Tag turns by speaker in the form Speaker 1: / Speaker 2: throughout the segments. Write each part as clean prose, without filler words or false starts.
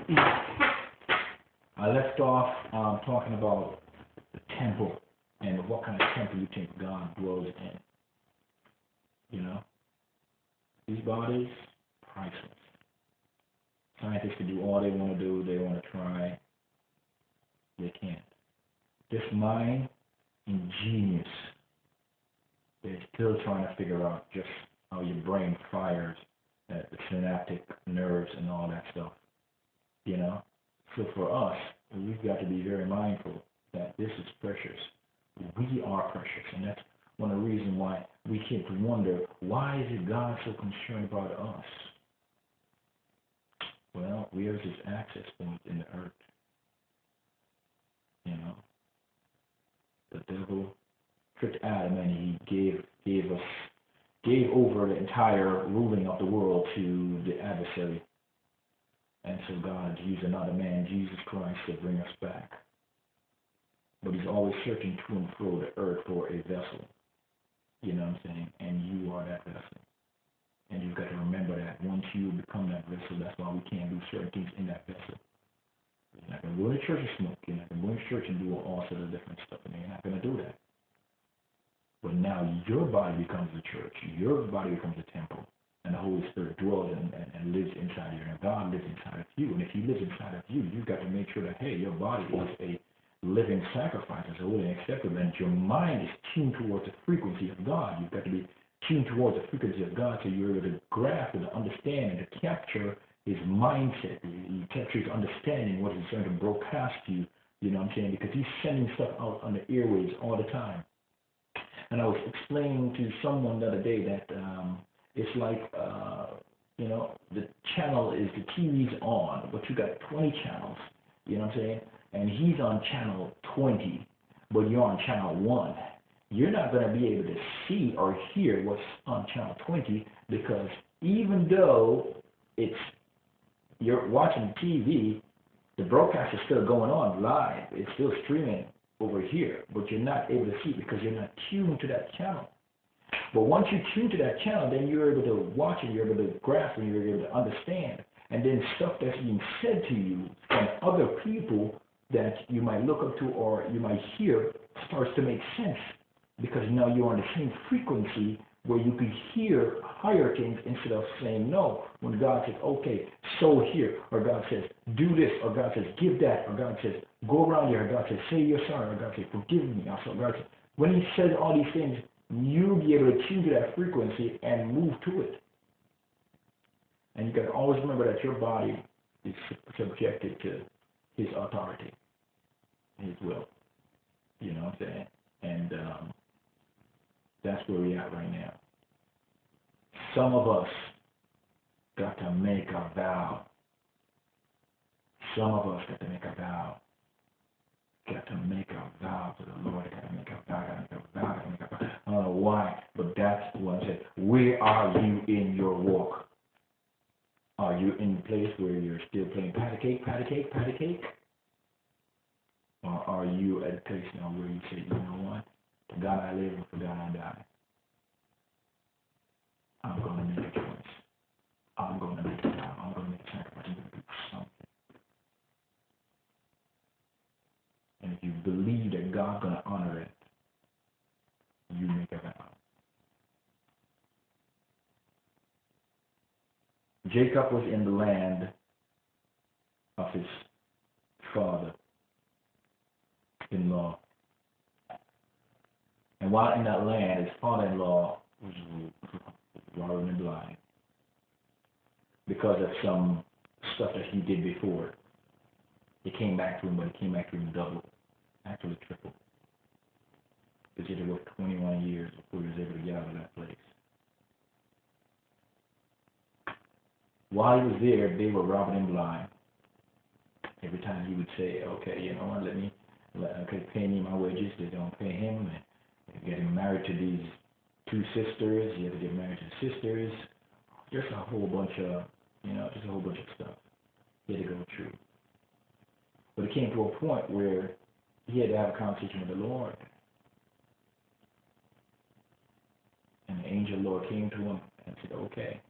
Speaker 1: I left off talking about the temple and what kind of temple you think God dwells in. You know, these bodies, priceless. Scientists can do all they want to do, they want to try, they can't. This mind, ingenious. They're still trying to figure out just how your brain fires, the synaptic nerves and all that stuff. You know? So for us, we've got to be very mindful that this is precious. We are precious, and that's one of the reasons why we keep to wonder, why is it God so concerned about us? Well, we are His access point in the earth. You know? The devil tricked Adam, and he gave over the entire ruling of the world to the adversary. And so God used another man, Jesus Christ, to bring us back. But He's always searching to and fro the earth for a vessel. You know what I'm saying? And you are that vessel. And you've got to remember that once you become that vessel, that's why we can't do certain things in that vessel. You're not going to go to church and smoke. You're not going to go to church and do all sorts of different stuff. And you're not going to do that. But now your body becomes the church. Your body becomes a temple. And the Holy Spirit dwells and lives inside you. And God lives inside of you. And if He lives inside of you, you've got to make sure that, hey, your body is a living sacrifice, is holy and acceptable. And your mind is tuned towards the frequency of God. You've got to be tuned towards the frequency of God so you're able to grasp and to understand and to capture His mindset. You capture His understanding, what He's trying to broadcast to you. You know what I'm saying? Because He's sending stuff out on the airwaves all the time. And I was explaining to someone the other day that it's like, you know, the channel is, the TV's on, but you got 20 channels, you know what I'm saying? And he's on channel 20, but you're on channel 1. You're not going to be able to see or hear what's on channel 20 because even though you're watching TV, the broadcast is still going on live. It's still streaming over here, but you're not able to see it because you're not tuned to that channel. But once you tune to that channel, then you're able to watch it, you're able to grasp it, you're able to understand. And then stuff that's being said to you from other people that you might look up to or you might hear starts to make sense because now you're on the same frequency where you can hear higher things instead of saying no. When God says, okay, sow here, or God says, do this, or God says, give that, or God says, go around here, or God says, say you're sorry, or God says, forgive me. So God says, when He says all these things, you'll be able to tune to that frequency and move to it. And you got to always remember that your body is subjected to His authority, His will. You know what I'm saying? And that's where we're at right now. Some of us got to make a vow. Some of us got to make a vow. Got to make a vow to the Lord. Got to make a vow. Got to make a vow. Got to make a vow. I don't know why, but that's what I said. Where are you in your walk? Are you in a place where you're still playing patty cake, patty cake, patty cake? Or are you at a place now where you say, you know what? For God I live and for God I die. I'm going to make a choice. I'm going to make a vow. I'm going to make a sacrifice. I'm going to do something. And if you believe that God's going to honor it, you make a vow. Jacob was in the land of his father-in-law. And while in that land, his father-in-law was robbing and blind because of some stuff that he did before. It came back to him, but it came back to him double, actually triple. Because it was 21 years before he was able to get out of that place. While he was there, they were robbing him blind. Every time he would say, okay, you know what, pay me my wages. They don't pay him. They're getting married to these 2 sisters. You have to get married to the sisters. Just a whole bunch of, just a whole bunch of stuff. He had to go through. But it came to a point where he had to have a conversation with the Lord. And the angel Lord came to him and said, okay,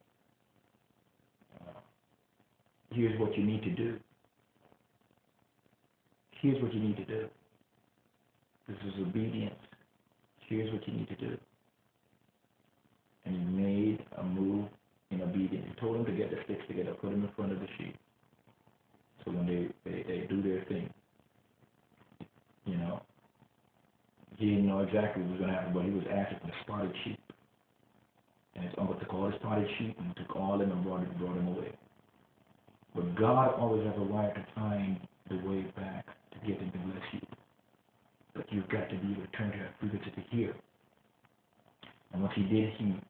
Speaker 1: here's what you need to do. Here's what you need to do. This is obedience. Here's what you need to do. And he made a move in obedience. He told them to get the sticks together, put them in front of the sheep. So when they do their thing, you know, he didn't know exactly what was going to happen, but he was asking for the spotted sheep. And his uncle took all the spotted sheep and took all of them and brought them away. But God always has a way to find the way back to get him to bless you. But you've got to be able to turn to that frequency to hear. And what he did, he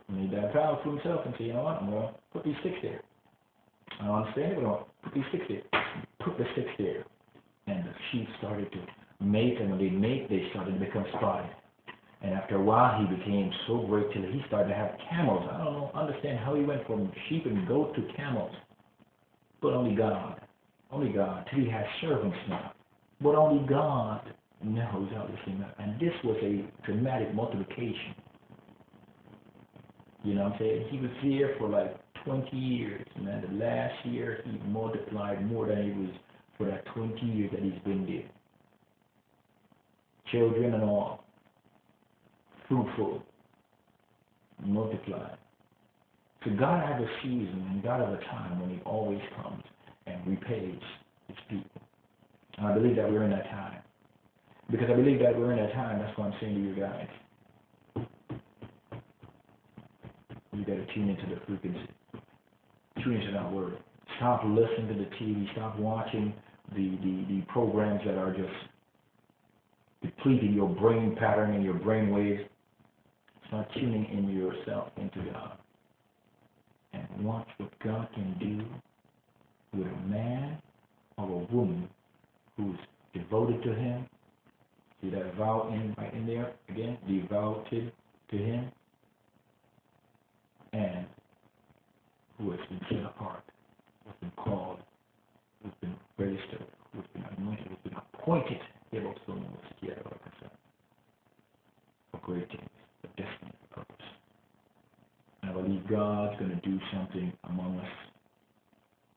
Speaker 1: made that vow for himself and said, you know what, I'm going to put these sticks there. I don't understand it, but I'm going to put these sticks there. Put the sticks there. And the sheep started to mate, and when they mate, they started to become spotted. And after a while, he became so great till he started to have camels. I don't understand how he went from sheep and goat to camels. But only God, till he has servants now. But only God knows how this thing. And this was a dramatic multiplication. You know what I'm saying? He was here for like 20 years. And then the last year, he multiplied more than he was for that 20 years that he's been there. Children and all. Fruitful. Multiplied. So God has a season and God has a time when he always comes and repays his people. And I believe that we're in that time. Because I believe that we're in that time, that's what I'm saying to you guys. You got to tune into the frequency. Tune into that word. Stop listening to the TV. Stop watching the programs that are just depleting your brain pattern and your brain waves. Start tuning in yourself into God. And watch what God can do with a man or a woman who's devoted to him. See that vow right in there again? Devoted to him. And who has been set apart, who has been called, who has been registered, who has been anointed, who has been appointed for great things, for destiny, for purpose. And I believe God's going to do something among us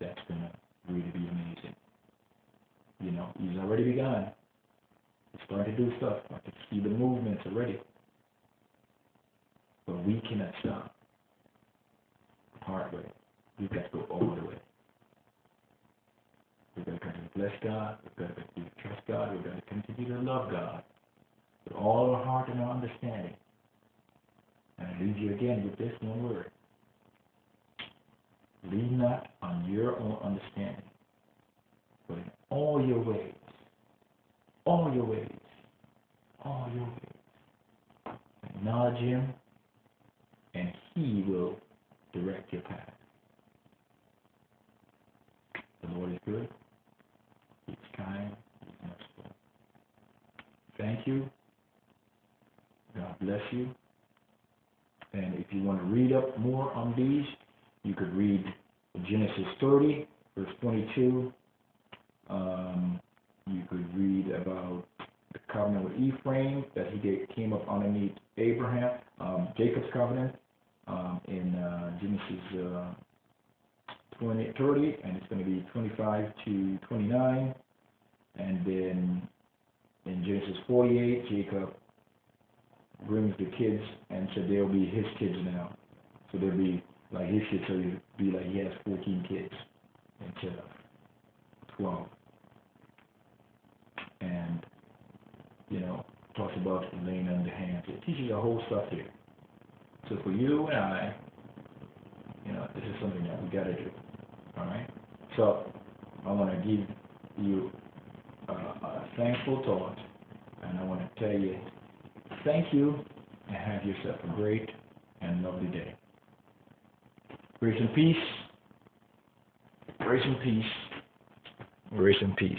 Speaker 1: that's going to really be amazing. You know, he's already begun. He's starting to do stuff. I can see the movements already. But we cannot stop. Part way. We've got to go all the way. We've got to continue to bless God. We've got to continue to trust God. We've got to continue to love God with all our heart and our understanding. And I leave you again with this one word. Lean not on your own understanding, but in all your ways, acknowledge him, and he will direct your path. The Lord is good. He's kind. He's merciful. Thank you. God bless you. And if you want to read up more on these, you could read Genesis 30, verse 22. You could read about the covenant with Ephraim that he came up underneath Abraham, Jacob's covenant. In Genesis 30, and it's going to be 25 to 29. And then in Genesis 48, Jacob brings the kids and said they'll be his kids now. So they'll be like his kids, so it'll be like he has 14 kids instead of 12. And, you know, talks about laying on the hands. It teaches a whole stuff here. So for you and I, you know, this is something that we got to do. All right? So I want to give you a thankful thought, and I want to tell you thank you, and have yourself a great and lovely day. Grace and peace. Grace and peace. Grace and peace.